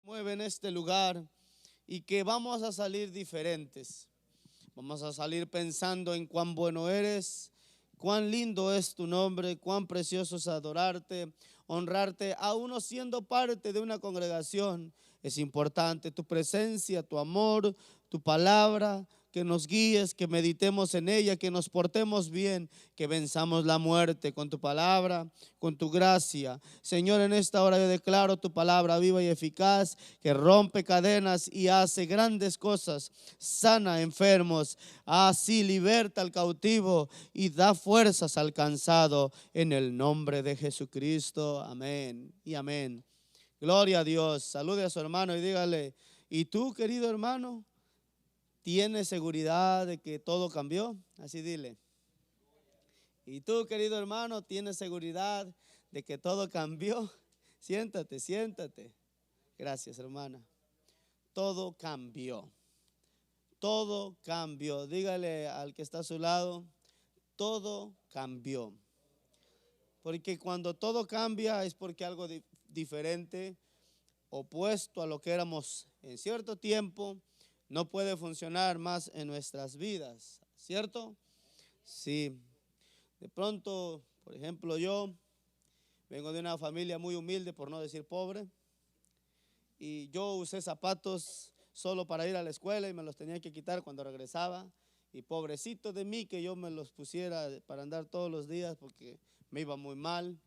mueve en este lugar y que vamos a salir diferentes. Vamos a salir pensando en cuán bueno eres, cuán lindo es tu nombre, cuán precioso es adorarte, honrarte, aún no siendo parte de una congregación. Es importante tu presencia, tu amor, tu palabra, que nos guíes, que meditemos en ella, que nos portemos bien, que venzamos la muerte con tu palabra, con tu gracia. Señor, en esta hora yo declaro tu palabra viva y eficaz, que rompe cadenas y hace grandes cosas, sana enfermos, así liberta al cautivo y da fuerzas al cansado, en el nombre de Jesucristo. Amén y amén. Gloria a Dios. Salude a su hermano y dígale: ¿y tú, querido hermano, tienes seguridad de que todo cambió? Así dile. ¿Y tú, querido hermano, tienes seguridad de que todo cambió? Siéntate, siéntate. Gracias, hermana. Todo cambió. Todo cambió. Dígale al que está a su lado: todo cambió. Porque cuando todo cambia es porque algo diferente, opuesto a lo que éramos en cierto tiempo, no puede funcionar más en nuestras vidas, ¿cierto? Sí. De pronto, por ejemplo, yo vengo de una familia muy humilde, por no decir pobre, y yo usé zapatos solo para ir a la escuela y me los tenía que quitar cuando regresaba. Y pobrecito de mí que yo me los pusiera para andar todos los días porque me iba muy mal.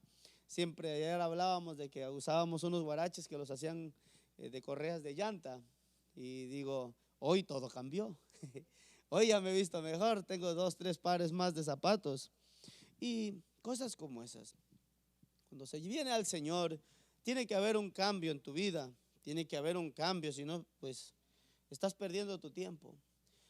Siempre ayer hablábamos de que usábamos unos guaraches que los hacían de correas de llanta. Y digo, hoy todo cambió. Hoy ya me he visto mejor, tengo 2, 3 pares más de zapatos. Y cosas como esas. Cuando se viene al Señor, tiene que haber un cambio en tu vida. Tiene que haber un cambio, si no, pues estás perdiendo tu tiempo.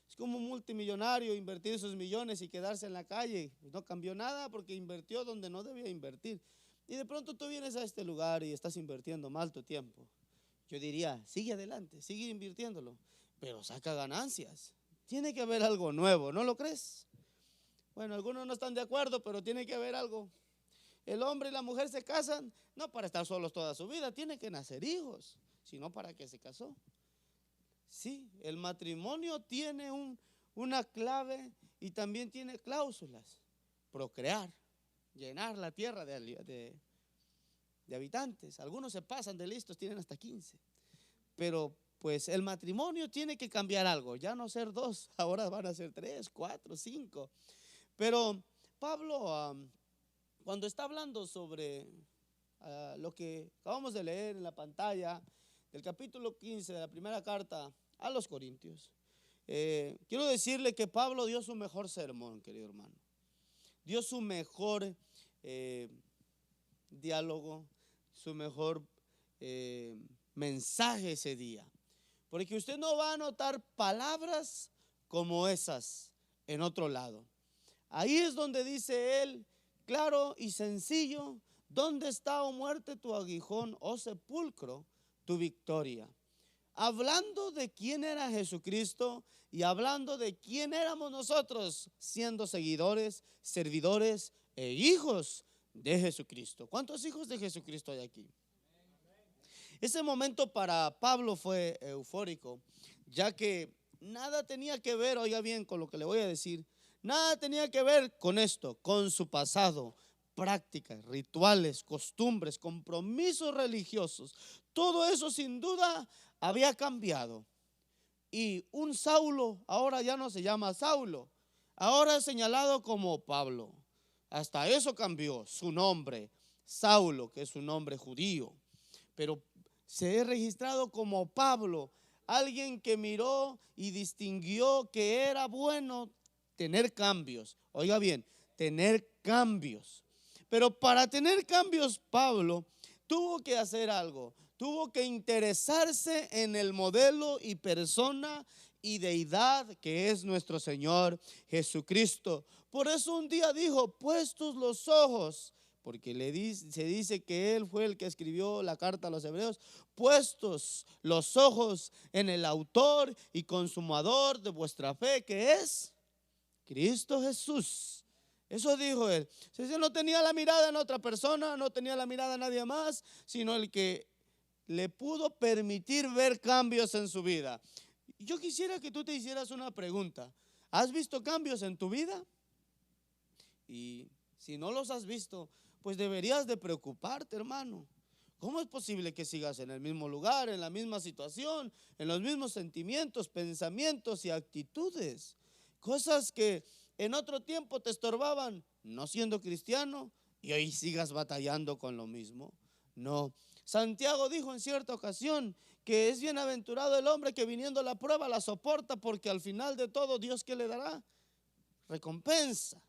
Es como un multimillonario invertir sus millones y quedarse en la calle. No cambió nada porque invirtió donde no debía invertir. Y de pronto tú vienes a este lugar y estás invirtiendo mal tu tiempo. Yo diría, sigue adelante, sigue invirtiéndolo, pero saca ganancias. Tiene que haber algo nuevo, ¿no lo crees? Bueno, algunos no están de acuerdo, pero tiene que haber algo. El hombre y la mujer se casan no para estar solos toda su vida, tiene que nacer hijos, sino para qué se casó. Sí, el matrimonio tiene una clave y también tiene cláusulas: procrear, llenar la tierra de habitantes. Algunos se pasan de listos, tienen hasta 15. Pero pues el matrimonio tiene que cambiar algo, ya no ser 2, ahora van a ser 3, 4, 5. Pero Pablo, cuando está hablando sobre lo que acabamos de leer en la pantalla, del capítulo 15 de la primera carta a los Corintios, quiero decirle que Pablo dio su mejor sermón, querido hermano. Dio su mejor diálogo, su mejor mensaje ese día. Porque usted no va a notar palabras como esas en otro lado. Ahí es donde dice él, claro y sencillo: ¿dónde está, oh muerte, tu aguijón, oh sepulcro, tu victoria? Hablando de quién era Jesucristo y hablando de quién éramos nosotros, siendo seguidores, servidores e hijos de Jesucristo. ¿Cuántos hijos de Jesucristo hay aquí? Ese momento para Pablo fue eufórico, ya que nada tenía que ver, oiga bien con lo que le voy a decir, nada tenía que ver con esto, con su pasado, prácticas, rituales, costumbres, compromisos religiosos. Todo eso sin duda había cambiado. Y un Saulo ahora ya no se llama Saulo, ahora es señalado como Pablo. Hasta eso cambió su nombre, Saulo, que es un nombre judío. Pero se he registrado como Pablo, alguien que miró y distinguió que era bueno tener cambios. Oiga bien, tener cambios. Pero para tener cambios, Pablo tuvo que hacer algo. Tuvo que interesarse en el modelo y persona y deidad que es nuestro Señor Jesucristo. Por eso un día dijo: puestos los ojos, porque se dice que él fue el que escribió la carta a los hebreos, puestos los ojos en el autor y consumador de vuestra fe, que es Cristo Jesús. Eso dijo él. Él no tenía la mirada en otra persona, no tenía la mirada en nadie más, sino el que le pudo permitir ver cambios en su vida. Yo quisiera que tú te hicieras una pregunta. ¿Has visto cambios en tu vida? Y si no los has visto, pues deberías de preocuparte, hermano. ¿Cómo es posible que sigas en el mismo lugar, en la misma situación, en los mismos sentimientos, pensamientos y actitudes? Cosas que en otro tiempo te estorbaban, no siendo cristiano, y hoy sigas batallando con lo mismo. No. Santiago dijo en cierta ocasión que es bienaventurado el hombre que viniendo la prueba la soporta, porque al final de todo, ¿Dios qué le dará? Recompensa.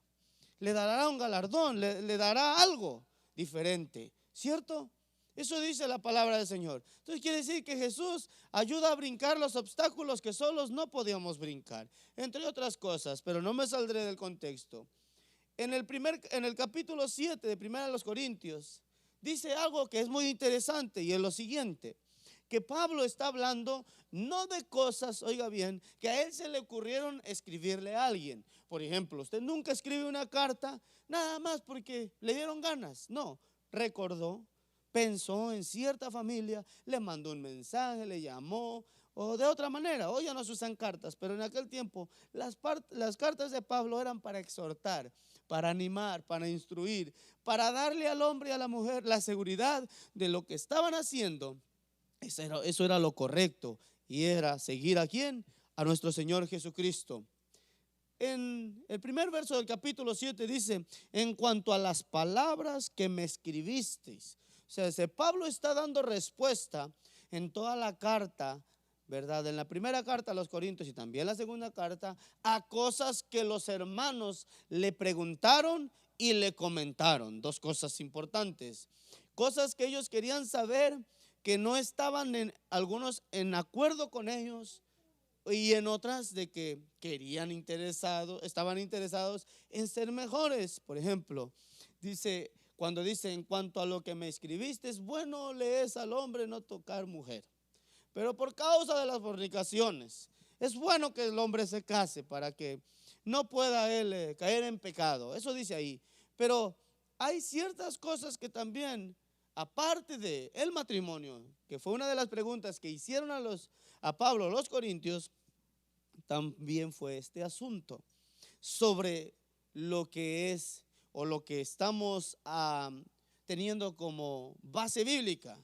Le dará un galardón, le dará algo diferente, ¿cierto? Eso dice la palabra del Señor. Entonces quiere decir que Jesús ayuda a brincar los obstáculos que solos no podíamos brincar, entre otras cosas, pero no me saldré del contexto. En el capítulo 7 de 1 Corintios, dice algo que es muy interesante, y es lo siguiente: que Pablo está hablando no de cosas, oiga bien, que a él se le ocurrieron escribirle a alguien. Por ejemplo, usted nunca escribe una carta nada más porque le dieron ganas. No, recordó, pensó en cierta familia, le mandó un mensaje, le llamó, o de otra manera. Hoy ya no se usan cartas, pero en aquel tiempo las cartas de Pablo eran para exhortar, para animar, para instruir, para darle al hombre y a la mujer la seguridad de lo que estaban haciendo. Eso era lo correcto, y era seguir ¿a quién? A nuestro Señor Jesucristo. En el primer verso del capítulo 7 dice: en cuanto a las palabras que me escribisteis. O sea, Pablo está dando respuesta en toda la carta, ¿verdad? En la primera carta a los Corintios y también la segunda carta, a cosas que los hermanos le preguntaron y le comentaron. Dos cosas importantes, cosas que ellos querían saber, que no estaban algunos en acuerdo con ellos, y en otras de que estaban interesados en ser mejores. Por ejemplo, dice, cuando dice: en cuanto a lo que me escribiste, es bueno le es al hombre no tocar mujer, pero por causa de las fornicaciones es bueno que el hombre se case, para que no pueda él caer en pecado. Eso dice ahí. Pero hay ciertas cosas que también, aparte de el matrimonio, que fue una de las preguntas que hicieron a Pablo los corintios, también fue este asunto sobre lo que es, o lo que estamos teniendo como base bíblica.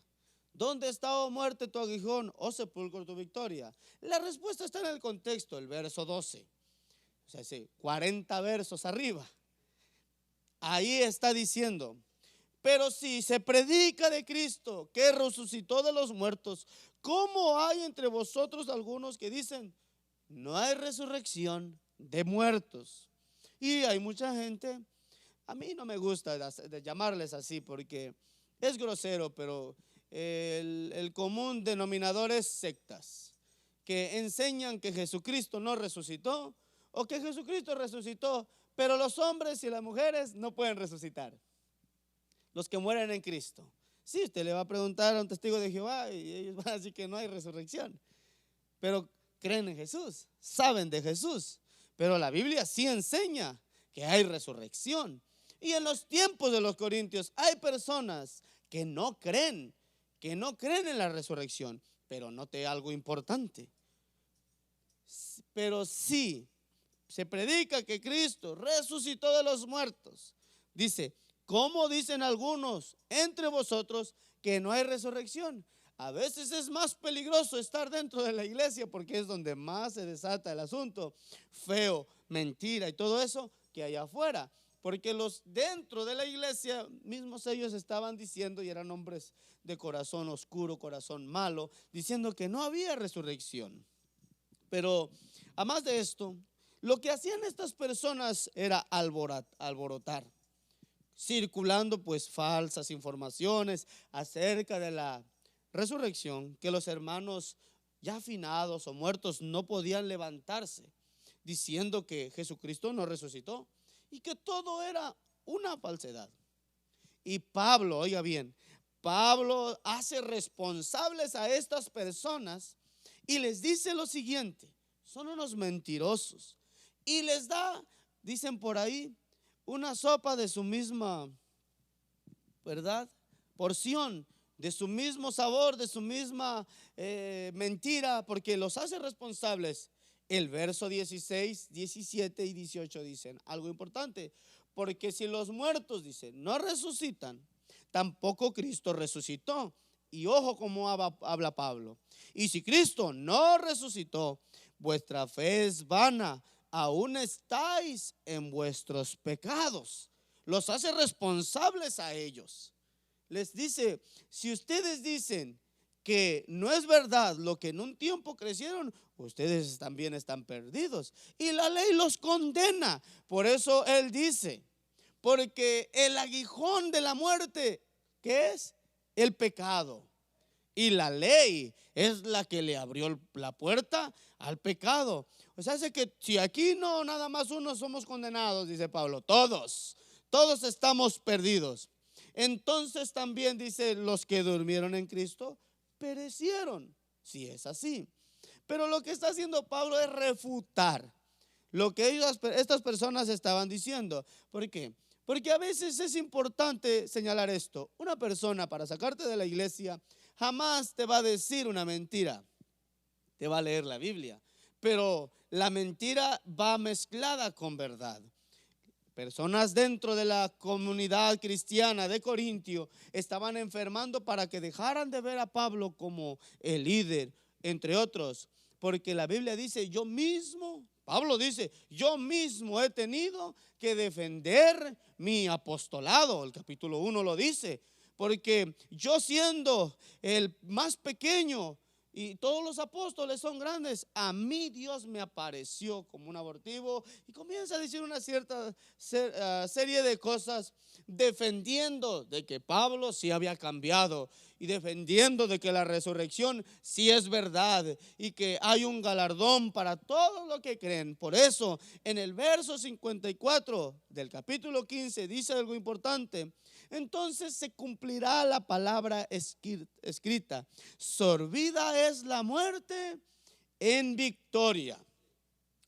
¿Dónde está, oh muerte, tu aguijón, oh sepulcro, tu victoria? La respuesta está en el contexto, el verso 12. O sea, 40 versos arriba. Ahí está diciendo: pero si se predica de Cristo, que resucitó de los muertos, ¿cómo hay entre vosotros algunos que dicen: no hay resurrección de muertos? Y hay mucha gente, a mí no me gusta de llamarles así porque es grosero, pero el común denominador es sectas, que enseñan que Jesucristo no resucitó, o que Jesucristo resucitó, pero los hombres y las mujeres no pueden resucitar, los que mueren en Cristo. Sí, usted le va a preguntar a un testigo de Jehová y ellos van a decir que no hay resurrección, pero creen en Jesús, saben de Jesús. Pero la Biblia sí enseña que hay resurrección. Y en los tiempos de los corintios hay personas que no creen en la resurrección. Pero note algo importante: pero sí se predica que Cristo resucitó de los muertos. Dice: ¿cómo dicen algunos entre vosotros que no hay resurrección? A veces es más peligroso estar dentro de la iglesia, porque es donde más se desata el asunto feo, mentira y todo eso, que allá afuera. Porque los dentro de la iglesia mismos, ellos estaban diciendo, y eran hombres de corazón oscuro, corazón malo, diciendo que no había resurrección. Pero además de esto, lo que hacían estas personas era alborotar, circulando pues falsas informaciones acerca de la resurrección, que los hermanos ya afinados o muertos no podían levantarse, diciendo que Jesucristo no resucitó y que todo era una falsedad. Y Pablo, oiga bien, Pablo hace responsables a estas personas y les dice lo siguiente: son unos mentirosos, y les da, dicen por ahí, una sopa de su misma, ¿verdad?, porción, de su mismo sabor, de su misma mentira, porque los hace responsables. El verso 16, 17 y 18 dicen algo importante, porque si los muertos, dicen, no resucitan, tampoco Cristo resucitó. Y ojo cómo habla Pablo. Y si Cristo no resucitó, vuestra fe es vana, aún estáis en vuestros pecados. Los hace responsables a ellos. Les dice, si ustedes dicen que no es verdad lo que en un tiempo crecieron, ustedes también están perdidos. Y la ley los condena. Por eso él dice, porque el aguijón de la muerte, ¿qué es? El pecado. Y la ley es la que le abrió la puerta al pecado. O sea, hace que si aquí no nada más unos somos condenados, dice Pablo, todos estamos perdidos. Entonces también dice, los que durmieron en Cristo perecieron, si es así. Pero lo que está haciendo Pablo es refutar lo que estas personas estaban diciendo. ¿Por qué? Porque a veces es importante señalar esto. Una persona, para sacarte de la iglesia, jamás te va a decir una mentira. Te va a leer la Biblia, pero la mentira va mezclada con verdad. Personas dentro de la comunidad cristiana de Corintio estaban enfermando para que dejaran de ver a Pablo como el líder, entre otros, porque la Biblia dice, Pablo dice, yo mismo he tenido que defender mi apostolado. El capítulo 1 lo dice, porque yo siendo el más pequeño y todos los apóstoles son grandes, a mí Dios me apareció como un abortivo, y comienza a decir una cierta serie de cosas defendiendo de que Pablo sí había cambiado y defendiendo de que la resurrección sí es verdad y que hay un galardón para todos los que creen. Por eso en el verso 54 del capítulo 15 dice algo importante. Entonces se cumplirá la palabra escrita: sorbida es la muerte en victoria.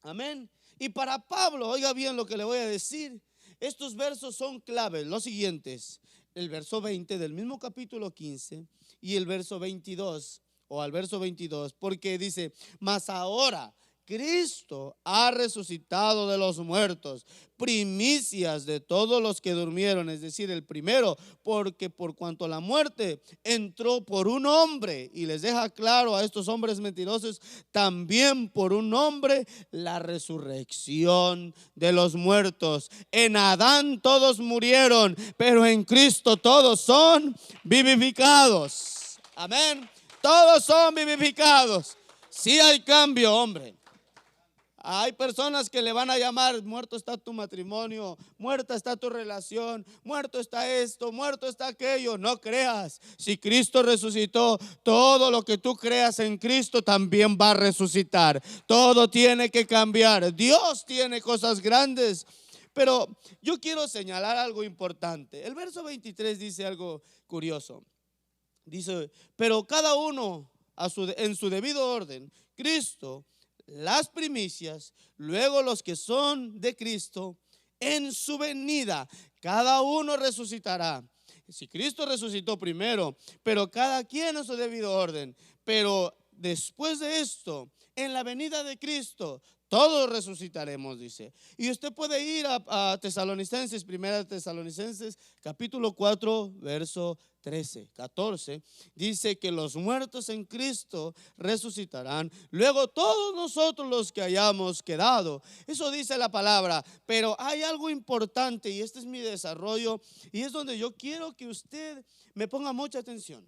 Amén. Y para Pablo, oiga bien lo que le voy a decir, estos versos son claves, los siguientes. El verso 20 del mismo capítulo 15 y el verso 22 o al verso 22, porque dice, mas ahora Cristo ha resucitado de los muertos, primicias de todos los que durmieron, es decir, el primero, porque por cuanto la muerte entró por un hombre, y les deja claro a estos hombres mentirosos, también por un hombre la resurrección de los muertos. En Adán todos murieron, pero en Cristo todos son vivificados. Amén. Todos son vivificados. Sí hay cambio, hombre. Hay personas que le van a llamar, muerto está tu matrimonio, muerta está tu relación, muerto está esto, muerto está aquello. No creas, si Cristo resucitó, todo lo que tú creas en Cristo también va a resucitar. Todo tiene que cambiar. Dios tiene cosas grandes. Pero yo quiero señalar algo importante. El verso 23 dice algo curioso. Dice, pero cada uno en su debido orden, Cristo las primicias, luego los que son de Cristo en su venida. Cada uno resucitará. Si Cristo resucitó primero, pero cada quien en su debido orden. Pero después de esto, en la venida de Cristo, todos resucitaremos, dice. Y usted puede ir a Tesalonicenses, primera Tesalonicenses, capítulo 4, verso 13, 14. Dice que los muertos en Cristo resucitarán. Luego todos nosotros los que hayamos quedado. Eso dice la palabra. Pero hay algo importante, y este es mi desarrollo, y es donde yo quiero que usted me ponga mucha atención.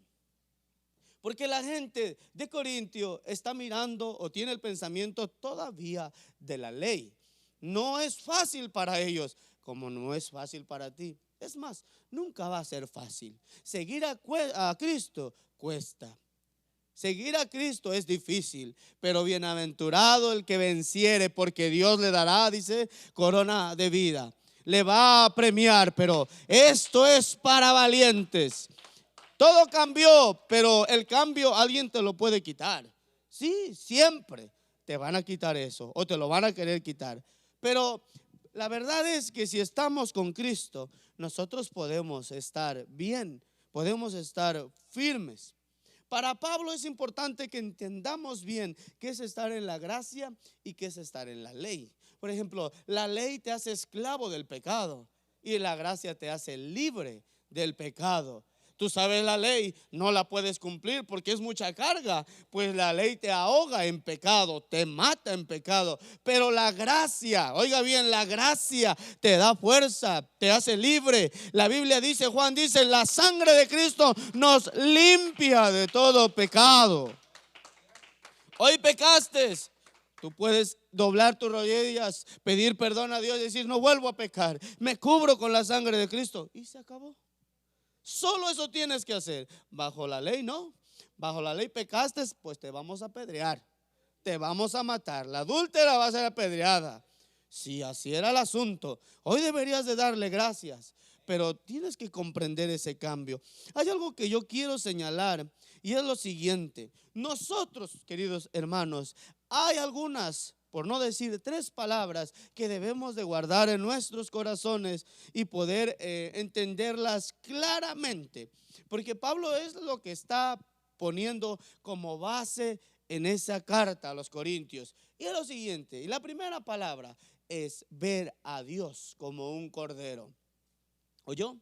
Porque la gente de Corintio está mirando o tiene el pensamiento todavía de la ley. No es fácil para ellos, como no es fácil para ti. Es más, nunca va a ser fácil. Seguir a Cristo cuesta. Seguir a Cristo es difícil, pero bienaventurado el que venciere, porque Dios le dará, dice, corona de vida. Le va a premiar, pero esto es para valientes. Todo cambió, pero el cambio alguien te lo puede quitar. Sí, siempre te van a quitar eso o te lo van a querer quitar. Pero la verdad es que si estamos con Cristo, nosotros podemos estar bien, podemos estar firmes. Para Pablo es importante que entendamos bien qué es estar en la gracia y qué es estar en la ley. Por ejemplo, la ley te hace esclavo del pecado y la gracia te hace libre del pecado. Tú sabes la ley, no la puedes cumplir porque es mucha carga, pues la ley te ahoga en pecado, te mata en pecado. Pero la gracia, oiga bien, la gracia te da fuerza, te hace libre. La Biblia dice, Juan dice, la sangre de Cristo nos limpia de todo pecado. Hoy pecaste, tú puedes doblar tus rodillas, pedir perdón a Dios y decir, no vuelvo a pecar, me cubro con la sangre de Cristo y se acabó. Solo eso tienes que hacer. Bajo la ley no. Bajo la ley pecaste, pues te vamos a apedrear, te vamos a matar. La adúltera va a ser apedreada. Si así era el asunto, hoy deberías de darle gracias, pero tienes que comprender ese cambio. Hay algo que yo quiero señalar y es lo siguiente. Nosotros, queridos hermanos, hay algunas, por no decir 3 palabras, que debemos de guardar en nuestros corazones y poder entenderlas claramente, porque Pablo es lo que está poniendo como base en esa carta a los Corintios. Y es lo siguiente, y la primera palabra es ver a Dios como un cordero. ¿Oyó?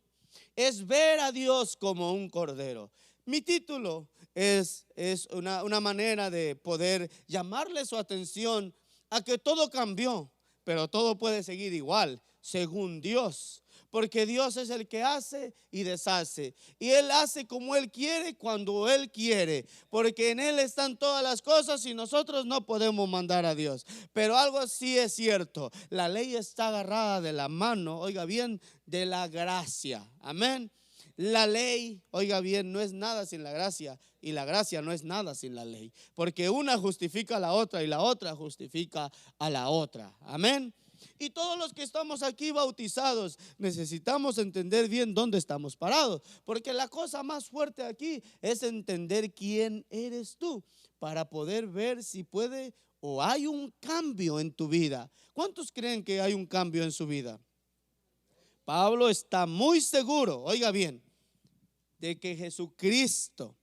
Es ver a Dios como un cordero. Mi título es una manera de poder llamarle su atención a que todo cambió, pero todo puede seguir igual, según Dios. Porque Dios es el que hace y deshace. Y Él hace como Él quiere, cuando Él quiere. Porque en Él están todas las cosas y nosotros no podemos mandar a Dios. Pero algo sí es cierto. La ley está agarrada de la mano, oiga bien, de la gracia. Amén. La ley, oiga bien, no es nada sin la gracia. Y la gracia no es nada sin la ley. Porque una justifica a la otra y la otra justifica a la otra. Amén. Y todos los que estamos aquí bautizados necesitamos entender bien dónde estamos parados, porque la cosa más fuerte aquí es entender quién eres tú, para poder ver si puede o hay un cambio en tu vida. ¿Cuántos creen que hay un cambio en su vida? Pablo está muy seguro, oiga bien, de que Jesucristo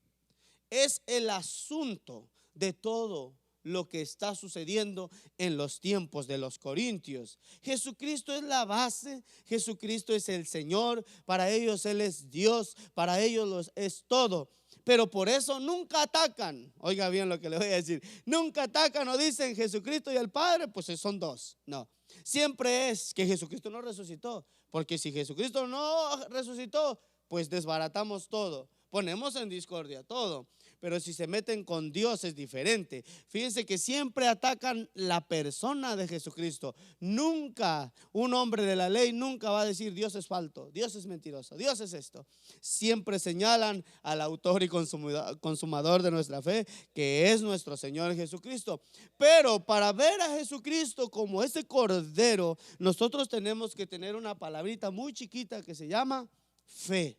es el asunto de todo lo que está sucediendo en los tiempos de los corintios. Jesucristo es la base, Jesucristo es el Señor, para ellos Él es Dios, para ellos es todo. Pero por eso nunca atacan, oiga bien lo que le voy a decir, nunca atacan o dicen Jesucristo y el Padre, pues son dos. No, siempre es que Jesucristo no resucitó, porque si Jesucristo no resucitó, pues desbaratamos todo, ponemos en discordia todo. Pero si se meten con Dios es diferente. Fíjense que siempre atacan la persona de Jesucristo. Nunca un hombre de la ley nunca va a decir Dios es falso, Dios es mentiroso, Dios es esto. Siempre señalan al autor y consumador de nuestra fe, que es nuestro Señor Jesucristo. Pero para ver a Jesucristo como ese cordero, nosotros tenemos que tener una palabrita muy chiquita que se llama fe.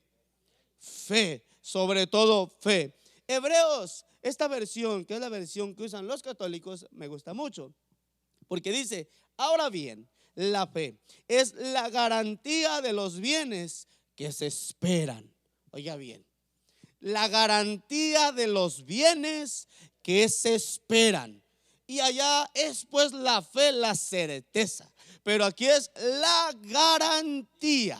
Fe, sobre todo fe. Hebreos, esta versión, que es la versión que usan los católicos, me gusta mucho, porque dice, ahora bien, la fe es la garantía de los bienes que se esperan. Oiga bien, la garantía de los bienes que se esperan. Y allá es pues la fe, la certeza, pero aquí es la garantía,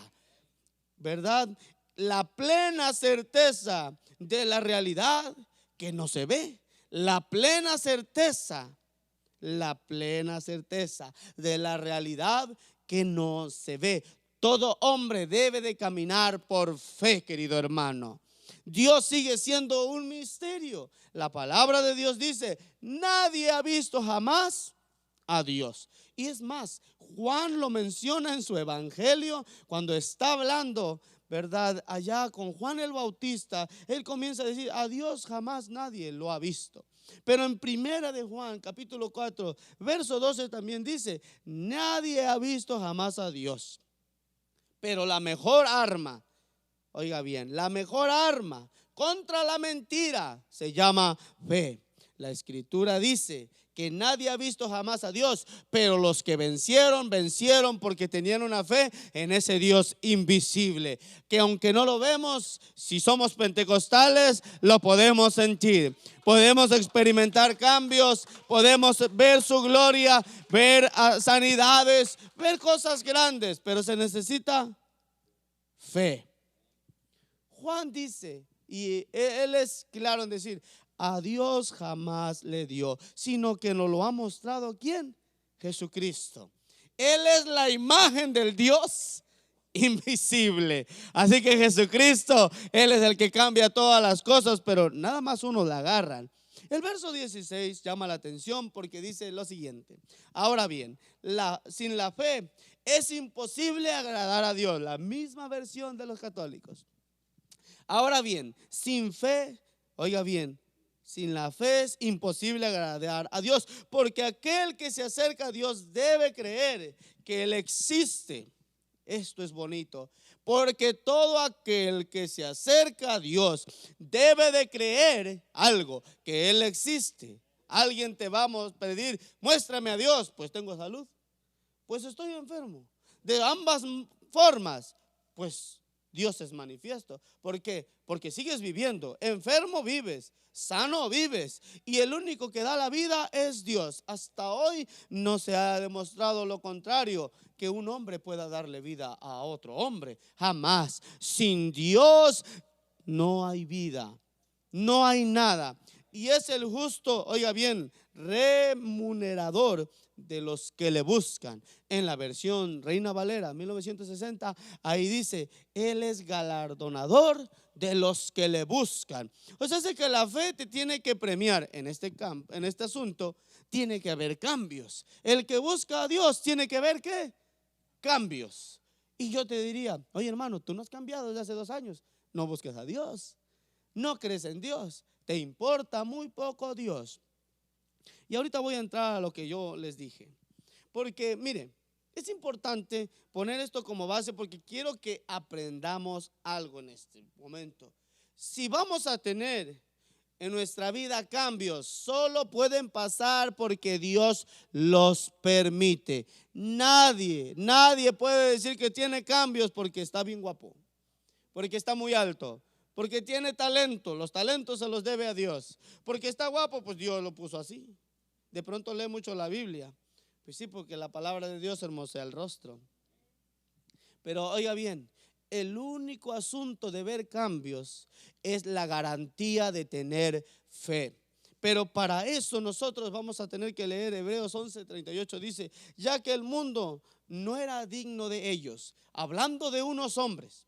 ¿verdad? La plena certeza de la realidad que no se ve, la plena certeza de la realidad que no se ve. Todo hombre debe de caminar por fe, querido hermano. Dios sigue siendo un misterio. La palabra de Dios dice, nadie ha visto jamás a Dios. Y es más, Juan lo menciona en su evangelio cuando está hablando, ¿verdad? Allá con Juan el Bautista, él comienza a decir, a Dios jamás nadie lo ha visto. Pero en primera de Juan, capítulo 4, verso 12 también dice, nadie ha visto jamás a Dios. Pero la mejor arma, oiga bien, la mejor arma contra la mentira se llama fe. La escritura dice que nadie ha visto jamás a Dios, pero los que vencieron, vencieron porque tenían una fe en ese Dios invisible, que aunque no lo vemos, si somos pentecostales, lo podemos sentir. Podemos experimentar cambios, podemos ver su gloria, ver sanidades, ver cosas grandes, pero se necesita fe. Juan dice, y él es claro en decir, a Dios jamás le dio, sino que nos lo ha mostrado ¿quién? Jesucristo. Él es la imagen del Dios invisible. Así que Jesucristo, Él es el que cambia todas las cosas, pero nada más unos la agarran. El verso 16 llama la atención porque dice lo siguiente: ahora bien, sin la fe es imposible agradar a Dios. La misma versión de los católicos. Ahora bien, sin fe, oiga bien, sin la fe es imposible agradar a Dios, porque aquel que se acerca a Dios debe creer que Él existe. Esto es bonito, porque todo aquel que se acerca a Dios debe de creer algo, que Él existe. Alguien te va a pedir, muéstrame a Dios, pues tengo salud, pues estoy enfermo. De ambas formas, pues Dios es manifiesto. ¿Por qué? Porque sigues viviendo, enfermo vives, sano vives, y el único que da la vida es Dios. Hasta hoy no se ha demostrado lo contrario, que un hombre pueda darle vida a otro hombre. Jamás. Sin Dios no hay vida, no hay nada. Y es el justo, oiga bien, remunerador de los que le buscan. En la versión Reina Valera 1960, ahí dice, Él es galardonador de los que le buscan. O sea, es que la fe te tiene que premiar en este asunto. Tiene que haber cambios. El que busca a Dios tiene que ver ¿qué? Cambios. Y yo te diría, oye hermano, tú no has cambiado desde hace 2 años. No busques a Dios, no crees en Dios, te importa muy poco Dios. Y ahorita voy a entrar a lo que yo les dije, porque mire, es importante poner esto como base, porque quiero que aprendamos algo en este momento. Si vamos a tener en nuestra vida cambios, solo pueden pasar porque Dios los permite. Nadie puede decir que tiene cambios porque está bien guapo, porque está muy alto, porque tiene talento. Los talentos se los debe a Dios. Porque está guapo, pues Dios lo puso así. De pronto lee mucho la Biblia. Pues sí, porque la palabra de Dios hermosea el rostro. Pero oiga bien, el único asunto de ver cambios es la garantía de tener fe. Pero para eso nosotros vamos a tener que leer Hebreos 11:38. Dice, ya que el mundo no era digno de ellos, hablando de unos hombres,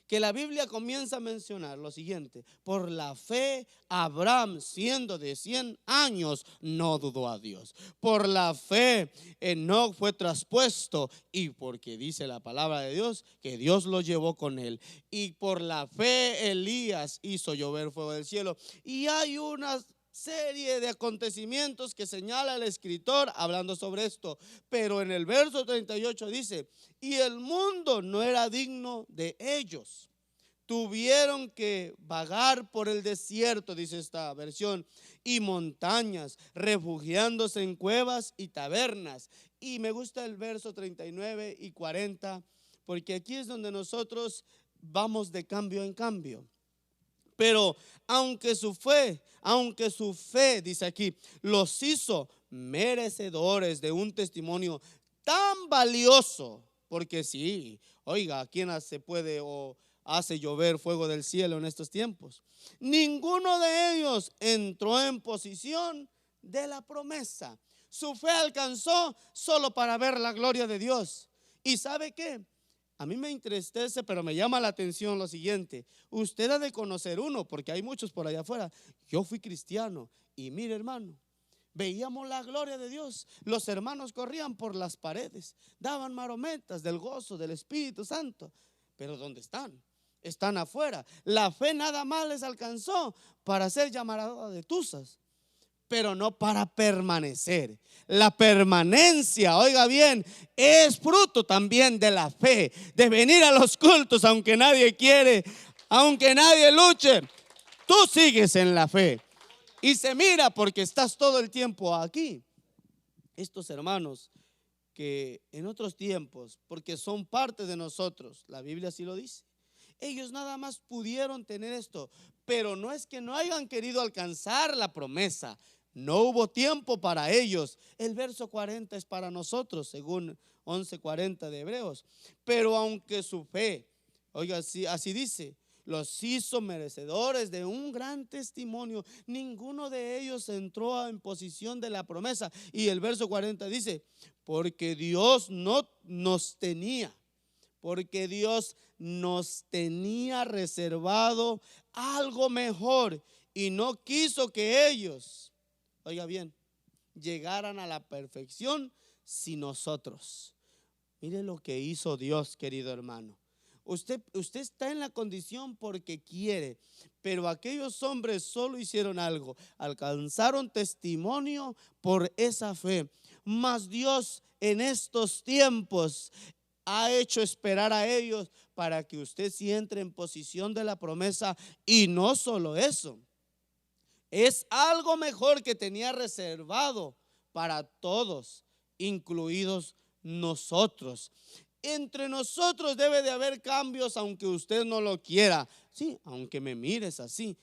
que la Biblia comienza a mencionar lo siguiente: por la fe Abraham, siendo de 100 años, no dudó a Dios. Por la fe Enoc fue traspuesto, y porque dice la palabra de Dios que Dios lo llevó con él. Y por la fe Elías hizo llover fuego del cielo. Y hay una serie de acontecimientos que señala el escritor hablando sobre esto. Pero en el verso 38 dice, y el mundo no era digno de ellos. Tuvieron que vagar por el desierto, dice esta versión, y montañas, refugiándose en cuevas y tabernas. Y me gusta el verso 39 y 40, porque aquí es donde nosotros vamos de cambio en cambio. Pero aunque su fe, dice aquí, los hizo merecedores de un testimonio tan valioso, porque sí, oiga, ¿quién se puede o hace llover fuego del cielo en estos tiempos? Ninguno de ellos entró en posición de la promesa. Su fe alcanzó solo para ver la gloria de Dios. ¿Y sabe qué? A mí me entristece, pero me llama la atención lo siguiente. Usted ha de conocer uno, porque hay muchos por allá afuera. Yo fui cristiano y mire hermano, veíamos la gloria de Dios. Los hermanos corrían por las paredes, daban marometas del gozo del Espíritu Santo. Pero ¿dónde están? Están afuera. La fe nada más les alcanzó para ser llamados de tuzas, pero no para permanecer. La permanencia, oiga bien, es fruto también de la fe, de venir a los cultos aunque nadie quiere, aunque nadie luche. Tú sigues en la fe. Y se mira porque estás todo el tiempo aquí. Estos hermanos que en otros tiempos, porque son parte de nosotros, la Biblia así lo dice, ellos nada más pudieron tener esto, pero no es que no hayan querido alcanzar la promesa, no hubo tiempo para ellos. El verso 40 es para nosotros, según 11:40 de Hebreos. Pero aunque su fe, oiga, así dice, los hizo merecedores de un gran testimonio, ninguno de ellos entró en posición de la promesa. Y el verso 40 dice, porque Dios nos tenía reservado algo mejor y no quiso que ellos, oiga bien, llegaran a la perfección sin nosotros. Mire lo que hizo Dios, querido hermano. Usted está en la condición porque quiere, pero aquellos hombres solo hicieron algo, alcanzaron testimonio por esa fe. Mas Dios en estos tiempos ha hecho esperar a ellos para que usted sí entre en posición de la promesa. Y no solo eso, es algo mejor que tenía reservado para todos, incluidos nosotros. Entre nosotros debe de haber cambios, aunque usted no lo quiera. Sí, aunque me mires así,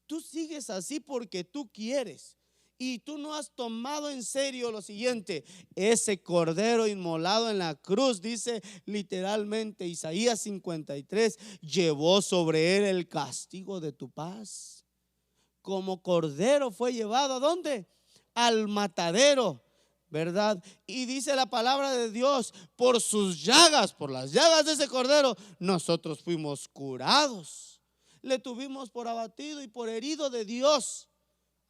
tú sigues así porque tú quieres. Y tú no has tomado en serio lo siguiente: ese cordero inmolado en la cruz, dice literalmente Isaías 53, llevó sobre él el castigo de tu paz. Como cordero fue llevado ¿a dónde? Al matadero, ¿verdad? Y dice la palabra de Dios, por sus llagas, por las llagas de ese cordero, nosotros fuimos curados. Le tuvimos por abatido y por herido de Dios.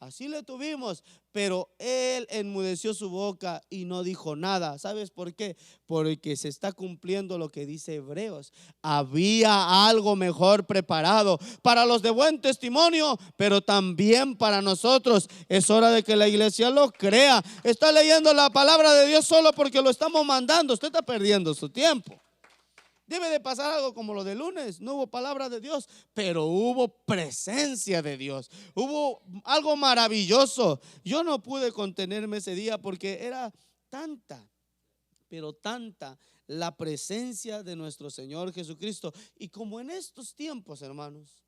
Así le tuvimos, pero él enmudeció su boca y no dijo nada. ¿Sabes por qué? Porque se está cumpliendo lo que dice Hebreos. Había algo mejor preparado para los de buen testimonio, pero también para nosotros. Es hora de que la iglesia lo crea. Está leyendo la palabra de Dios solo porque lo estamos mandando. Usted está perdiendo su tiempo. Debe de pasar algo como lo de lunes. No hubo palabra de Dios, pero hubo presencia de Dios. Hubo algo maravilloso. Yo no pude contenerme ese día porque era tanta, pero tanta la presencia de nuestro Señor Jesucristo. Y como en estos tiempos, hermanos,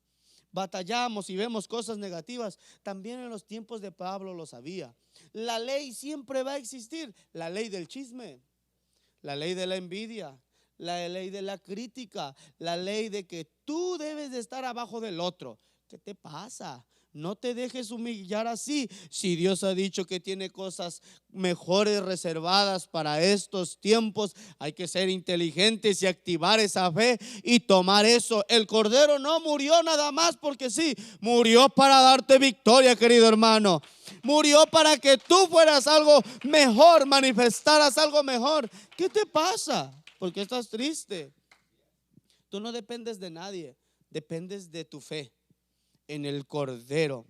batallamos y vemos cosas negativas, también en los tiempos de Pablo lo sabía. La ley siempre va a existir. La ley del chisme, la ley de la envidia, la ley de la crítica, la ley de que tú debes de estar abajo del otro. ¿Qué te pasa? No te dejes humillar así. Si Dios ha dicho que tiene cosas mejores reservadas para estos tiempos, hay que ser inteligentes y activar esa fe y tomar eso. El Cordero no murió nada más porque sí, murió para darte victoria, querido hermano. Murió para que tú fueras algo mejor, manifestaras algo mejor. ¿Qué te pasa? ¿Por qué estás triste? Tú no dependes de nadie, dependes de tu fe en el Cordero.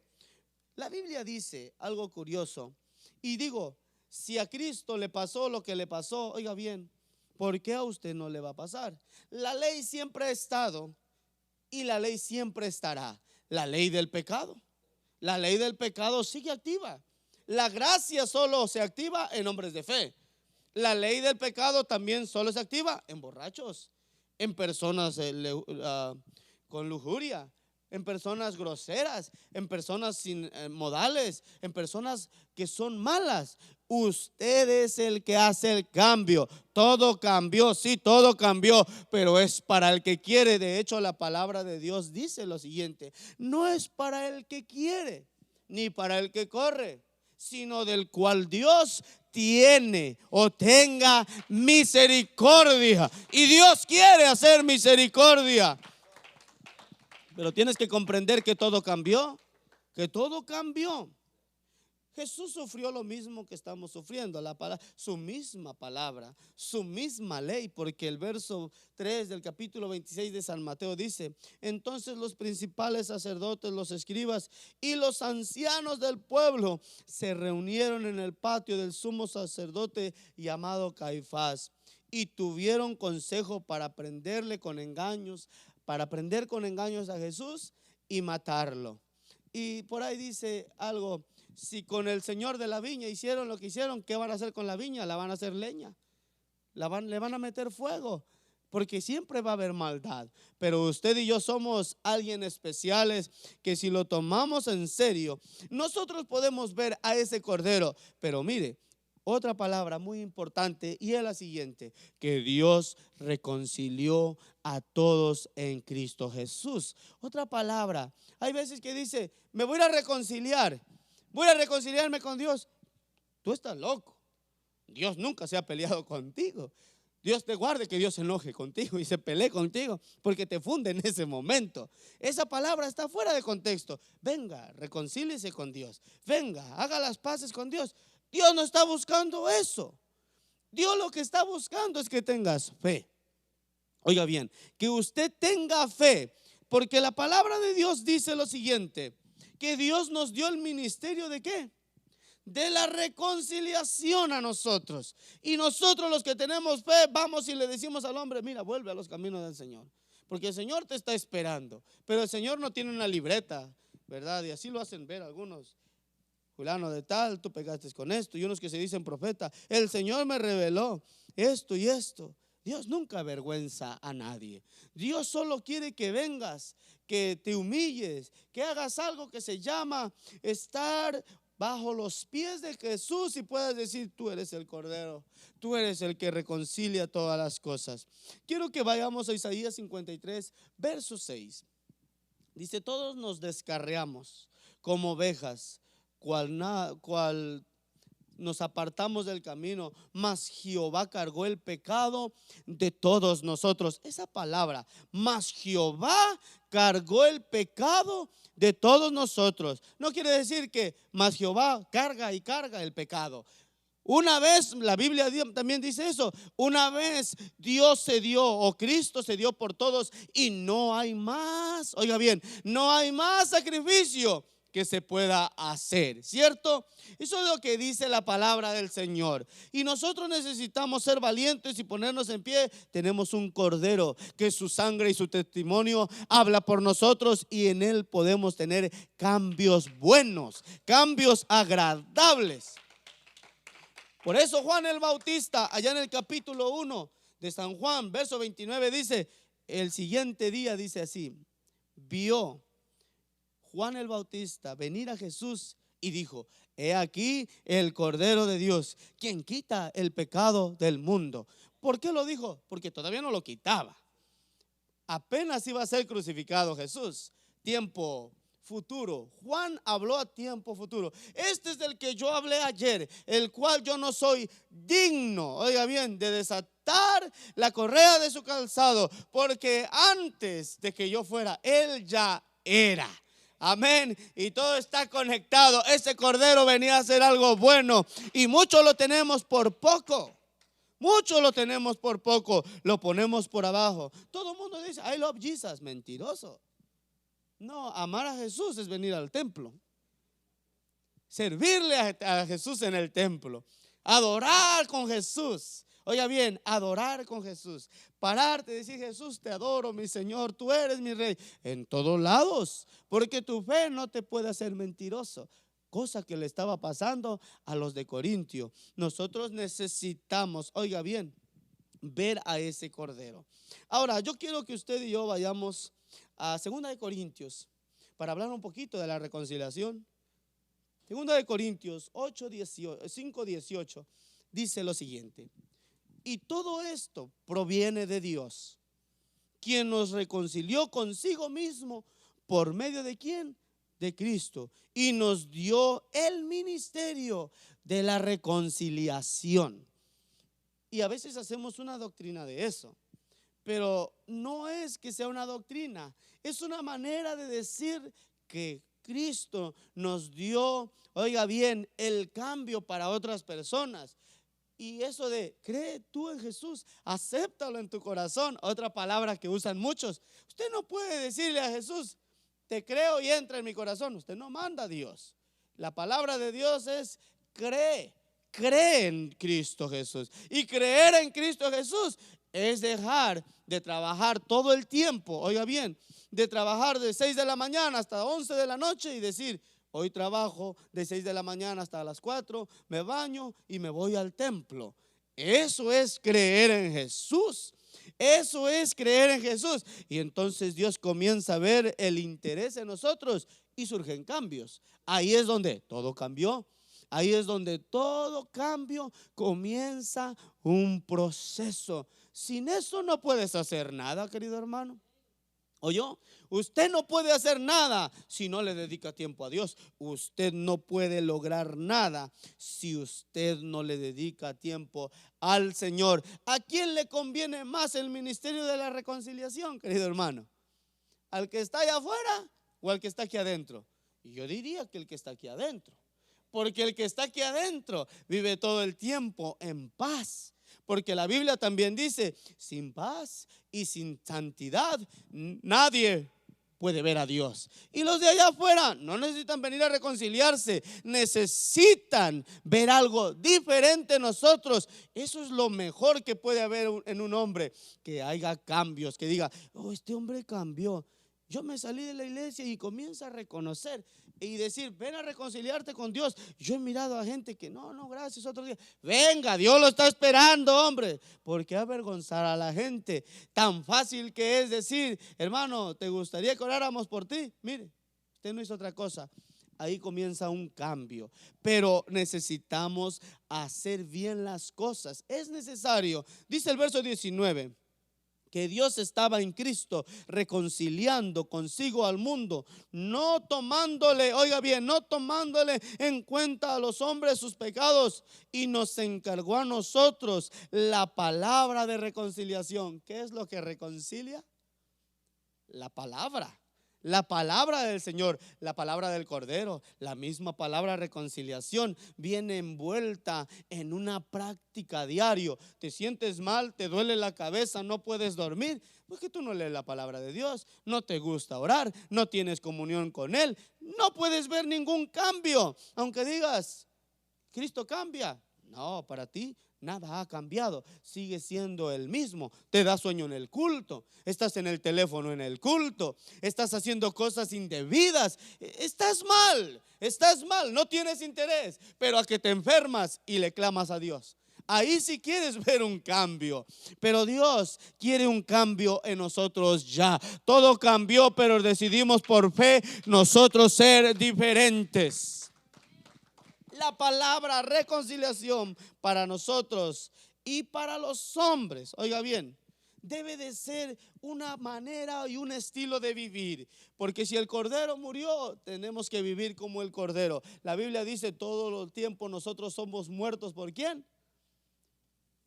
La Biblia dice algo curioso. Y digo, si a Cristo le pasó lo que le pasó, oiga bien, ¿por qué a usted no le va a pasar? La ley siempre ha estado y la ley siempre estará. La ley del pecado. La ley del pecado sigue activa. La gracia solo se activa en hombres de fe. La ley del pecado también solo se activa en borrachos, en personas con lujuria, en personas groseras, en personas sin modales, en personas que son malas. Usted es el que hace el cambio. Todo cambió, sí, todo cambió, pero es para el que quiere. De hecho, la palabra de Dios dice lo siguiente: no es para el que quiere, ni para el que corre, sino del cual Dios tiene o tenga misericordia. Y Dios quiere hacer misericordia. Pero tienes que comprender que todo cambió, que todo cambió. Jesús sufrió lo mismo que estamos sufriendo, su misma palabra, su misma ley, porque el verso 3 del capítulo 26 de San Mateo dice: entonces los principales sacerdotes, los escribas y los ancianos del pueblo se reunieron en el patio del sumo sacerdote llamado Caifás y tuvieron consejo para prender con engaños a Jesús y matarlo. Y por ahí dice algo, si con el señor de la viña hicieron lo que hicieron, ¿qué van a hacer con la viña? La van a hacer leña, le van a meter fuego, porque siempre va a haber maldad. Pero usted y yo somos alguien especiales que si lo tomamos en serio, nosotros podemos ver a ese cordero. Pero mire, otra palabra muy importante y es la siguiente, que Dios reconcilió a todos en Cristo Jesús. Otra palabra, hay veces que dice, me voy a reconciliar, voy a reconciliarme con Dios. Tú estás loco. Dios nunca se ha peleado contigo. Dios te guarde que Dios se enoje contigo y se pelee contigo porque te funde en ese momento. Esa palabra está fuera de contexto. Venga, reconcíliese con Dios. Venga, haga las paces con Dios. Dios no está buscando eso. Dios lo que está buscando es que tengas fe. Oiga bien, que usted tenga fe, porque la palabra de Dios dice lo siguiente, que Dios nos dio el ministerio ¿de qué? De la reconciliación a nosotros. Y nosotros los que tenemos fe, vamos y le decimos al hombre, mira, vuelve a los caminos del Señor, porque el Señor te está esperando. Pero el Señor no tiene una libreta, ¿verdad? Y así lo hacen ver algunos. Fulano de tal, tú pegaste con esto. Y unos que se dicen profeta, el Señor me reveló esto y esto. Dios nunca avergüenza a nadie. Dios solo quiere que vengas, que te humilles, que hagas algo que se llama estar bajo los pies de Jesús y puedas decir, tú eres el Cordero, tú eres el que reconcilia todas las cosas. Quiero que vayamos a Isaías 53, verso 6. Dice, todos nos descarriamos como ovejas, cual nos apartamos del camino, mas Jehová cargó el pecado de todos nosotros. Esa palabra, mas Jehová cargó el pecado de todos nosotros, no quiere decir que mas Jehová carga y carga el pecado. Una vez, la Biblia también dice eso, una vez Dios se dio o Cristo se dio por todos y no hay más, oiga bien, no hay más sacrificio que se pueda hacer, ¿cierto? Eso es lo que dice la palabra del Señor. Y nosotros necesitamos ser valientes y ponernos en pie. Tenemos un Cordero que su sangre y su testimonio habla por nosotros y en él podemos tener cambios buenos, cambios agradables. Por eso Juan el Bautista, allá en el capítulo 1 de San Juan, verso 29, dice, el siguiente día, dice así, vio Juan el Bautista venir a Jesús y dijo, he aquí el Cordero de Dios, quien quita el pecado del mundo. ¿Por qué lo dijo? Porque todavía no lo quitaba. Apenas iba a ser crucificado Jesús. Tiempo futuro. Juan habló a tiempo futuro. Este es del que yo hablé ayer, el cual yo no soy digno, oiga bien, de desatar la correa de su calzado, porque antes de que yo fuera, él ya era. Amén. Y todo está conectado. Ese Cordero venía a hacer algo bueno y mucho lo tenemos por poco. Mucho lo tenemos por poco. Lo ponemos por abajo. Todo el mundo dice I love Jesus. Mentiroso. No, amar a Jesús es venir al templo, servirle a Jesús en el templo, adorar con Jesús. Oiga bien, adorar con Jesús, pararte y decir, Jesús, te adoro, mi Señor, tú eres mi Rey, en todos lados, porque tu fe no te puede hacer mentiroso, cosa que le estaba pasando a los de Corintio. Nosotros necesitamos, oiga bien, ver a ese Cordero. Ahora, yo quiero que usted y yo vayamos a 2 de Corintios para hablar un poquito de la reconciliación. 2 de Corintios 5:18 dice lo siguiente: y todo esto proviene de Dios, quien nos reconcilió consigo mismo por medio de ¿quién? De Cristo, y nos dio el ministerio de la reconciliación. Y a veces hacemos una doctrina de eso, pero no es que sea una doctrina, es una manera de decir que Cristo nos dio, oiga bien, el cambio para otras personas. Y eso de cree tú en Jesús, acéptalo en tu corazón, otra palabra que usan muchos. Usted no puede decirle a Jesús, te creo y entra en mi corazón. Usted no manda a Dios. La palabra de Dios es cree en Cristo Jesús. Y creer en Cristo Jesús es dejar de trabajar todo el tiempo, oiga bien, de trabajar de 6 de la mañana hasta 11 de la noche y decir, hoy trabajo de 6 de la mañana hasta las 4, me baño y me voy al templo. Eso es creer en Jesús. Eso es creer en Jesús. Y entonces Dios comienza a ver el interés en nosotros y surgen cambios. Ahí es donde todo cambió. Ahí es donde todo cambio comienza un proceso. Sin eso no puedes hacer nada, querido hermano. ¿Oyó? Usted no puede hacer nada si no le dedica tiempo a Dios. Usted no puede lograr nada si usted no le dedica tiempo al Señor. ¿A quién le conviene más el ministerio de la reconciliación, querido hermano? ¿Al que está allá afuera o al que está aquí adentro? Y yo diría que el que está aquí adentro. Porque el que está aquí adentro vive todo el tiempo en paz. Porque la Biblia también dice, sin paz y sin santidad nadie puede ver a Dios. Y los de allá afuera no necesitan venir a reconciliarse, necesitan ver algo diferente en nosotros. Eso es lo mejor que puede haber en un hombre, que haya cambios, que diga, oh, este hombre cambió. Yo me salí de la iglesia y comienzo a reconocer y decir, ven a reconciliarte con Dios. Yo he mirado a gente que no, gracias, otro día. Venga, Dios lo está esperando, hombre. ¿Por qué avergonzar a la gente? Tan fácil que es decir, hermano, ¿te gustaría que oráramos por ti? Mire, usted no hizo otra cosa. Ahí comienza un cambio, pero necesitamos hacer bien las cosas. Es necesario, dice el verso 19, que Dios estaba en Cristo reconciliando consigo al mundo, no tomándole, oiga bien, no tomándole en cuenta a los hombres sus pecados, y nos encargó a nosotros la palabra de reconciliación. ¿Qué es lo que reconcilia? La palabra del Señor, la palabra del Cordero. La misma palabra reconciliación viene envuelta en una práctica diario. Te sientes mal, te duele la cabeza, no puedes dormir, porque tú no lees la palabra de Dios, no te gusta orar, no tienes comunión con Él, no puedes ver ningún cambio. Aunque digas, Cristo cambia, no, para ti nada ha cambiado, sigue siendo el mismo. Te da sueño en el culto, estás en el teléfono en el culto, estás haciendo cosas indebidas, estás mal, no tienes interés, pero a que te enfermas y le clamas a Dios. Ahí sí quieres ver un cambio, pero Dios quiere un cambio en nosotros ya. Todo cambió, pero decidimos por fe nosotros ser diferentes. La palabra reconciliación para nosotros y para los hombres, oiga bien, debe de ser una manera y un estilo de vivir. Porque si el Cordero murió, tenemos que vivir como el Cordero. La Biblia dice todo el tiempo nosotros somos muertos. ¿Por quién?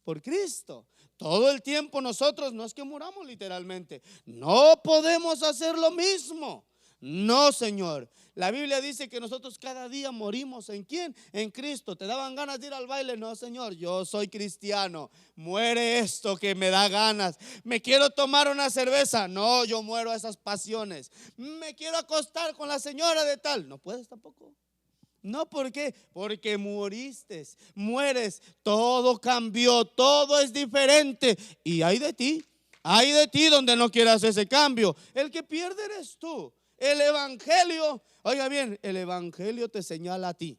Por Cristo. Todo el tiempo nosotros, no es que muramos literalmente, no podemos hacer lo mismo. No, Señor. La Biblia dice que nosotros cada día morimos. ¿En quién? En Cristo. ¿Te daban ganas de ir al baile? No, Señor, yo soy cristiano. Muere esto que me da ganas. ¿Me quiero tomar una cerveza? No, yo muero a esas pasiones. ¿Me quiero acostar con la señora de tal? No puedes tampoco. No, ¿por qué? Porque mueres, todo cambió, todo es diferente. Y hay de ti donde no quieras ese cambio. El que pierde eres tú. El evangelio, oiga bien, el evangelio te señala a ti.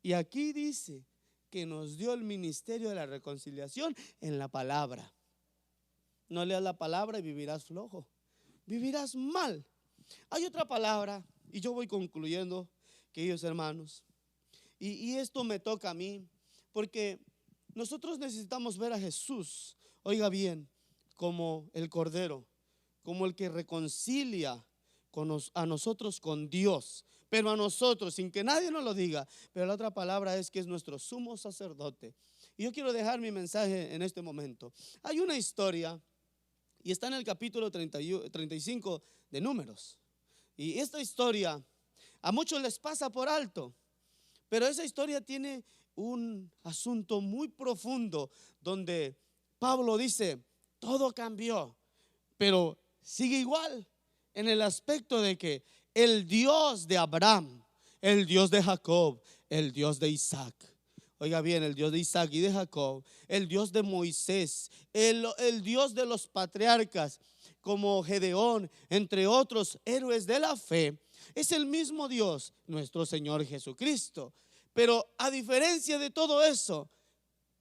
Y aquí dice que nos dio el ministerio de la reconciliación en la palabra. No leas la palabra y vivirás flojo, vivirás mal. Hay otra palabra, y yo voy concluyendo, queridos hermanos, y esto me toca a mí, porque nosotros necesitamos ver a Jesús, oiga bien, como el Cordero, como el que reconcilia a nosotros con Dios, pero a nosotros, sin que nadie nos lo diga. Pero la otra palabra es que es nuestro sumo sacerdote. Y yo quiero dejar mi mensaje en este momento. Hay una historia, y está en el capítulo 35 de Números. Y esta historia a muchos les pasa por alto, pero esa historia tiene un asunto muy profundo, donde Pablo dice, todo cambió, pero sigue igual, en el aspecto de que el Dios de Abraham, el Dios de Jacob, el Dios de Isaac, Oiga bien, el Dios de Isaac y de Jacob, el Dios de Moisés, el Dios de los patriarcas como Gedeón, entre otros héroes de la fe, es el mismo Dios, nuestro Señor Jesucristo. Pero a diferencia de todo eso,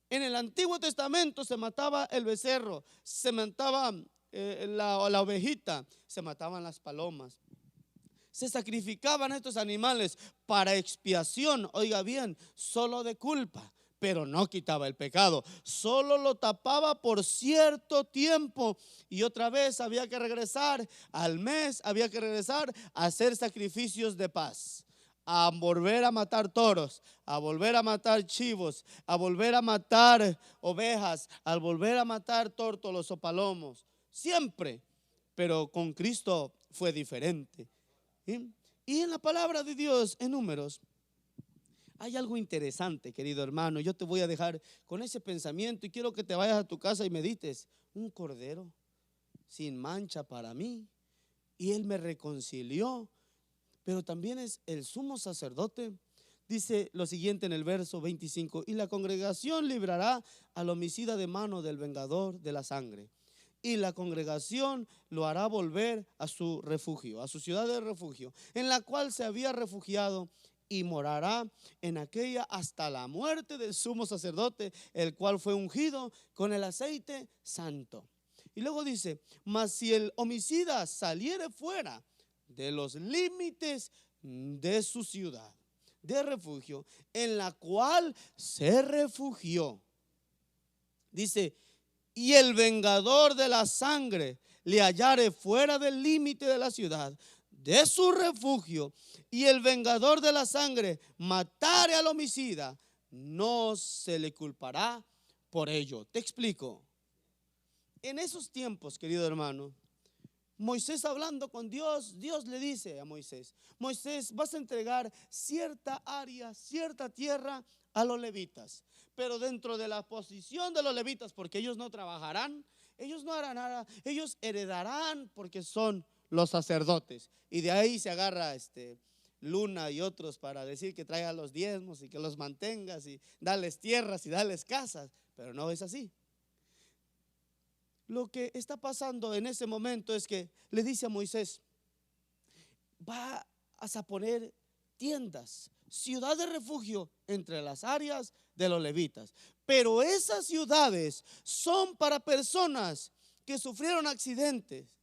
en el Antiguo Testamento se mataba el becerro, se mataba la ovejita, se mataban las palomas. Se sacrificaban estos animales para expiación, oiga bien, solo de culpa, pero no quitaba el pecado, solo lo tapaba por cierto tiempo y otra vez había que regresar al mes, había que regresar a hacer sacrificios de paz, a volver a matar toros, a volver a matar chivos, a volver a matar ovejas, a volver a matar tórtolos o palomos, siempre, pero con Cristo fue diferente. Y en la palabra de Dios, en Números, hay algo interesante, querido hermano. Yo te voy a dejar con ese pensamiento y quiero que te vayas a tu casa y medites. Un cordero sin mancha para mí, y Él me reconcilió. Pero también es el sumo sacerdote. Dice lo siguiente en el verso 25: y la congregación librará al homicida de mano del vengador de la sangre, y la congregación lo hará volver a su refugio, a su ciudad de refugio, en la cual se había refugiado, y morará en aquella hasta la muerte del sumo sacerdote, el cual fue ungido con el aceite santo. Y luego dice: mas si el homicida saliere fuera de los límites de su ciudad de refugio, en la cual se refugió, dice, y el vengador de la sangre le hallare fuera del límite de la ciudad, de su refugio, y el vengador de la sangre matare al homicida, no se le culpará por ello. Te explico. En esos tiempos, querido hermano, Moisés hablando con Dios, Dios le dice a Moisés: Moisés, vas a entregar cierta área, cierta tierra a los levitas, pero dentro de la posición de los levitas, porque ellos no trabajarán, ellos no harán nada, ellos heredarán porque son los sacerdotes. Y de ahí se agarra Luna y otros para decir que traigan los diezmos y que los mantengas y darles tierras y darles casas, pero no es así. Lo que está pasando en ese momento es que le dice a Moisés: vas a poner tiendas, ciudad de refugio entre las áreas de los levitas, pero esas ciudades son para personas que sufrieron accidentes,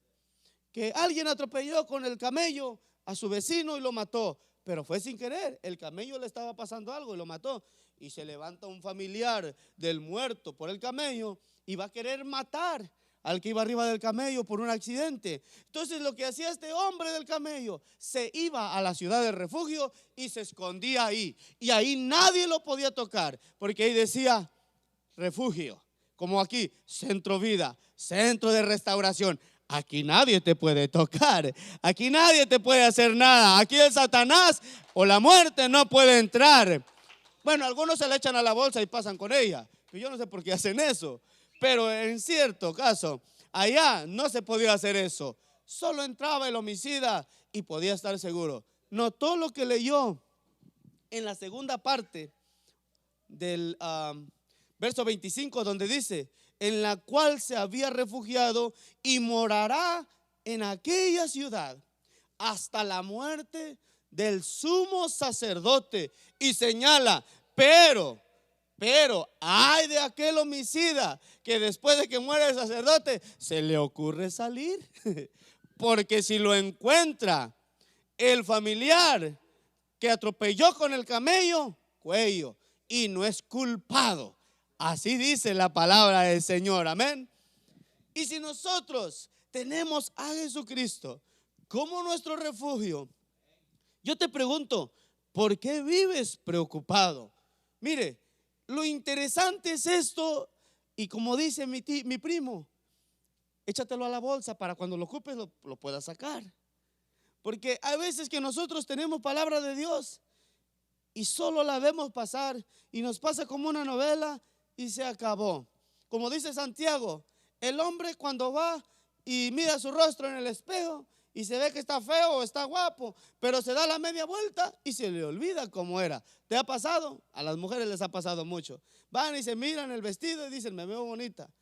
que alguien atropelló con el camello a su vecino y lo mató, pero fue sin querer, el camello le estaba pasando algo y lo mató, y se levanta un familiar del muerto por el camello y va a querer matar al que iba arriba del camello por un accidente. Entonces lo que hacía este hombre del camello, se iba a la ciudad de refugio y se escondía ahí, y ahí nadie lo podía tocar, porque ahí decía refugio, como aquí, centro vida, centro de restauración. Aquí nadie te puede tocar, aquí nadie te puede hacer nada, aquí el Satanás o la muerte no puede entrar. Bueno, algunos se le echan a la bolsa y pasan con ella, yo no sé por qué hacen eso, pero en cierto caso, allá no se podía hacer eso. Solo entraba el homicida y podía estar seguro. Notó lo que leyó en la segunda parte del verso 25, donde dice: en la cual se había refugiado y morará en aquella ciudad hasta la muerte del sumo sacerdote. Y señala: pero ay de aquel homicida que después de que muere el sacerdote se le ocurre salir, porque si lo encuentra el familiar que atropelló con el camello, cuello, y no es culpado. Así dice la palabra del Señor, amén. Y si nosotros tenemos a Jesucristo como nuestro refugio, yo te pregunto, ¿por qué vives preocupado? Mire, lo interesante es esto, y como dice mi primo, échatelo a la bolsa para cuando lo ocupes lo puedas sacar. Porque hay veces que nosotros tenemos palabra de Dios y solo la vemos pasar y nos pasa como una novela y se acabó. Como dice Santiago, el hombre cuando va y mira su rostro en el espejo y se ve que está feo o está guapo, pero se da la media vuelta y se le olvida cómo era. ¿Te ha pasado? A las mujeres les ha pasado mucho. Van y se miran el vestido y dicen, me veo bonita,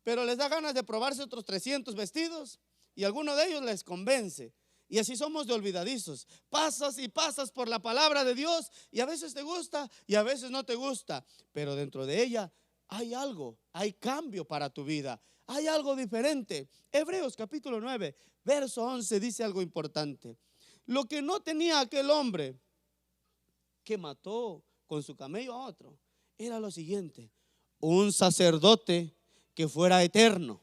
pero les da ganas de probarse otros 300 vestidos y alguno de ellos les convence. Y así somos de olvidadizos. Pasas y pasas por la palabra de Dios y a veces te gusta y a veces no te gusta, pero dentro de ella hay algo, hay cambio para tu vida, hay algo diferente. Hebreos capítulo 9, verso 11 dice algo importante. Lo que no tenía aquel hombre que mató con su camello a otro era lo siguiente: un sacerdote que fuera eterno.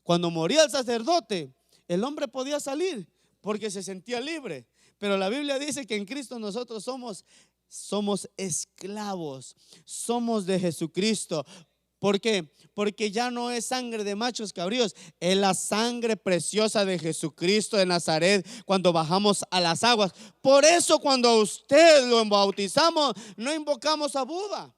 Cuando moría el sacerdote, el hombre podía salir porque se sentía libre, pero la Biblia dice que en Cristo nosotros somos esclavos, somos de Jesucristo. ¿Por qué? Porque ya no es sangre de machos cabríos, es la sangre preciosa de Jesucristo de Nazaret cuando bajamos a las aguas. Por eso cuando a usted lo bautizamos, no invocamos a Buda,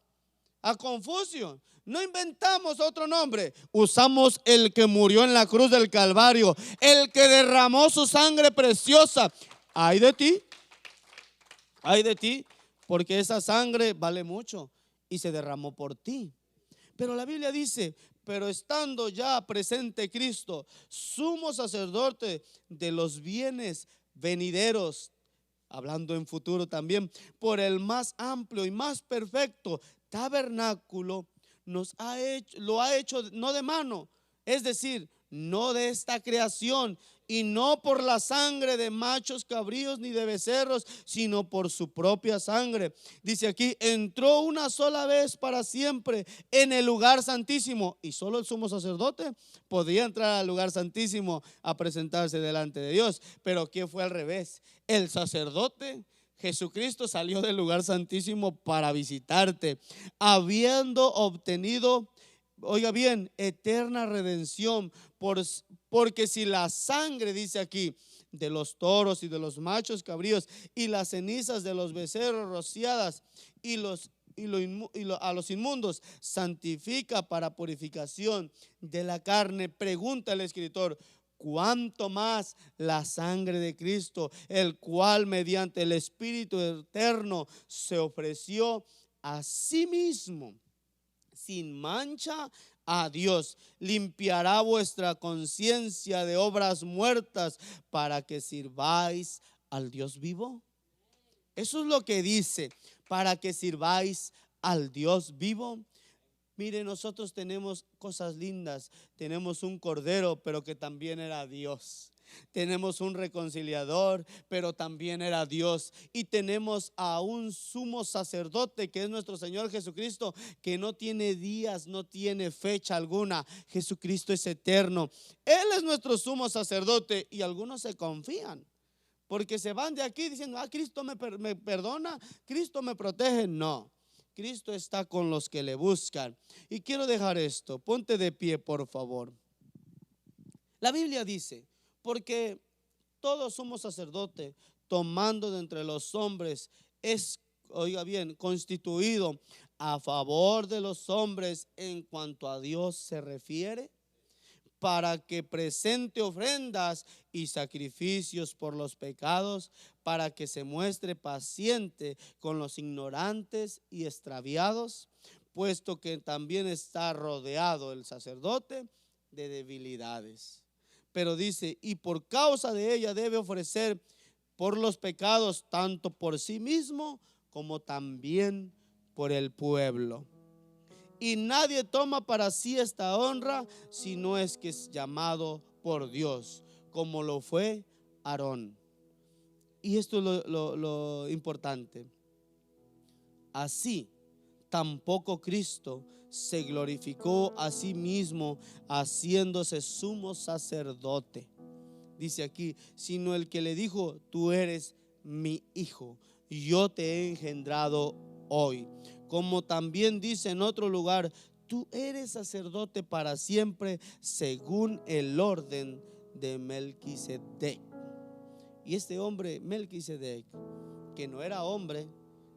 a Confucio, no inventamos otro nombre, usamos el que murió en la cruz del Calvario, el que derramó su sangre preciosa. Ay de ti, porque esa sangre vale mucho y se derramó por ti. Pero la Biblia dice, pero estando ya presente Cristo, sumo sacerdote de los bienes venideros, hablando en futuro también, por el más amplio y más perfecto tabernáculo, lo ha hecho no de mano, es decir, no de esta creación, y no por la sangre de machos cabríos ni de becerros, sino por su propia sangre. Dice aquí, entró una sola vez para siempre en el lugar santísimo, y solo el sumo sacerdote podía entrar al lugar santísimo a presentarse delante de Dios. Pero ¿qué fue al revés? El sacerdote Jesucristo salió del lugar santísimo para visitarte, habiendo obtenido, oiga bien, eterna redención. Porque si la sangre, dice aquí, de los toros y de los machos cabríos y las cenizas de los becerros rociadas a los inmundos santifica para purificación de la carne, pregunta el escritor, cuánto más la sangre de Cristo, el cual mediante el Espíritu eterno se ofreció a sí mismo sin mancha a Dios, limpiará vuestra conciencia de obras muertas para que sirváis al Dios vivo. Eso es lo que dice, para que sirváis al Dios vivo. Mire, nosotros tenemos cosas lindas, tenemos un cordero, pero que también era Dios. Tenemos un reconciliador, pero también era Dios. Y tenemos a un sumo sacerdote que es nuestro Señor Jesucristo, que no tiene días, no tiene fecha alguna. Jesucristo es eterno. Él es nuestro sumo sacerdote y algunos se confían porque se van de aquí diciendo, Cristo me perdona, Cristo me protege. No, Cristo está con los que le buscan. Y quiero dejar esto, ponte de pie por favor. La Biblia dice, porque todo sumo sacerdote tomando de entre los hombres es, oiga bien, constituido a favor de los hombres en cuanto a Dios se refiere, para que presente ofrendas y sacrificios por los pecados, para que se muestre paciente con los ignorantes y extraviados, puesto que también está rodeado el sacerdote de debilidades. Pero dice, y por causa de ella debe ofrecer por los pecados, tanto por sí mismo como también por el pueblo. Y nadie toma para sí esta honra, si no es que es llamado por Dios, como lo fue Aarón. Y esto es lo importante. Así tampoco Cristo se glorificó a sí mismo, haciéndose sumo sacerdote. Dice aquí, sino el que le dijo, tú eres mi hijo, yo te he engendrado hoy. Como también dice en otro lugar, tú eres sacerdote para siempre según el orden de Melquisedec. Y este hombre, Melquisedec, que no era hombre,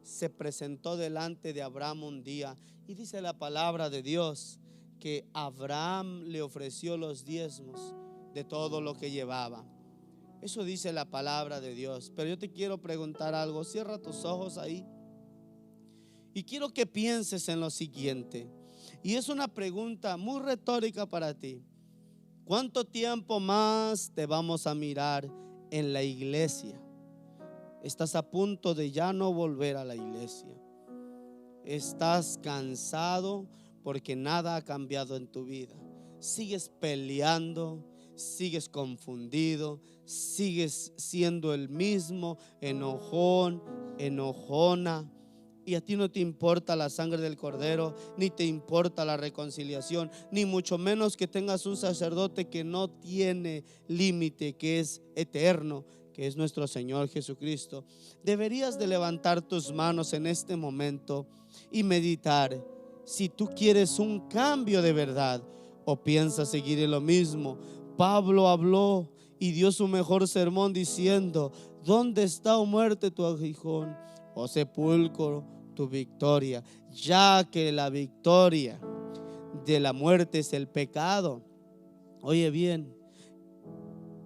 se presentó delante de Abraham un día y dice la palabra de Dios que Abraham le ofreció los diezmos de todo lo que llevaba. Eso dice la palabra de Dios. Pero yo te quiero preguntar algo. Cierra tus ojos ahí. Y quiero que pienses en lo siguiente. Y es una pregunta muy retórica para ti. ¿Cuánto tiempo más te vamos a mirar en la iglesia? Estás a punto de ya no volver a la iglesia. Estás cansado porque nada ha cambiado en tu vida. Sigues peleando, sigues confundido, sigues siendo el mismo, enojón, enojona. Y a ti no te importa la sangre del Cordero, ni te importa la reconciliación, ni mucho menos que tengas un sacerdote que no tiene límite, que es eterno, que es nuestro Señor Jesucristo. Deberías de levantar tus manos en este momento y meditar si tú quieres un cambio de verdad o piensas seguir en lo mismo. Pablo habló y dio su mejor sermón diciendo: ¿dónde está, oh muerte, tu aguijón? Oh sepulcro, tu victoria. Ya que la victoria de la muerte es el pecado. Oye bien,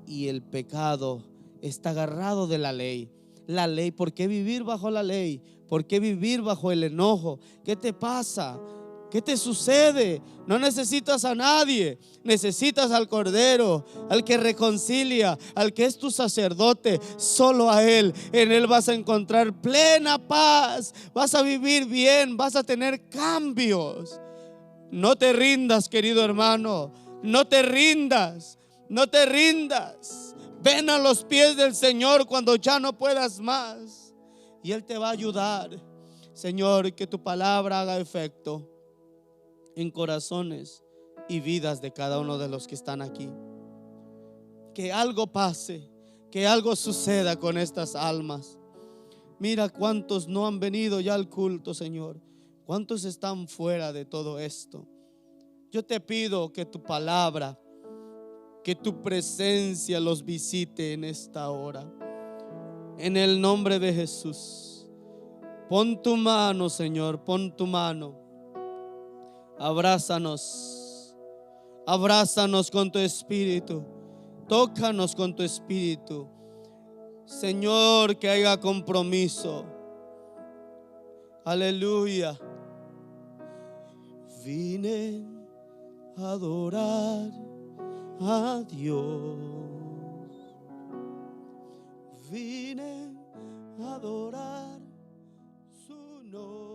y el pecado está agarrado de la ley. La ley, ¿por qué vivir bajo la ley? ¿Por qué vivir bajo el enojo? ¿Qué te pasa? ¿Qué te sucede? No necesitas a nadie, necesitas al Cordero, al que reconcilia, al que es tu sacerdote. Solo a Él, en Él vas a encontrar plena paz, vas a vivir bien, vas a tener cambios. No te rindas, querido hermano, no te rindas, no te rindas. Ven a los pies del Señor cuando ya no puedas más y Él te va a ayudar. Señor, que tu palabra haga efecto en corazones y vidas de cada uno de los que están aquí. Que algo pase, que algo suceda con estas almas. Mira cuántos no han venido ya al culto, Señor. Cuántos están fuera de todo esto. Yo te pido que tu palabra, que tu presencia los visite en esta hora. En el nombre de Jesús. Pon tu mano, Señor, pon tu mano. Abrázanos, abrázanos con tu espíritu, tócanos con tu espíritu, Señor, que haya compromiso. Aleluya. Vine a adorar a Dios, vine a adorar su nombre.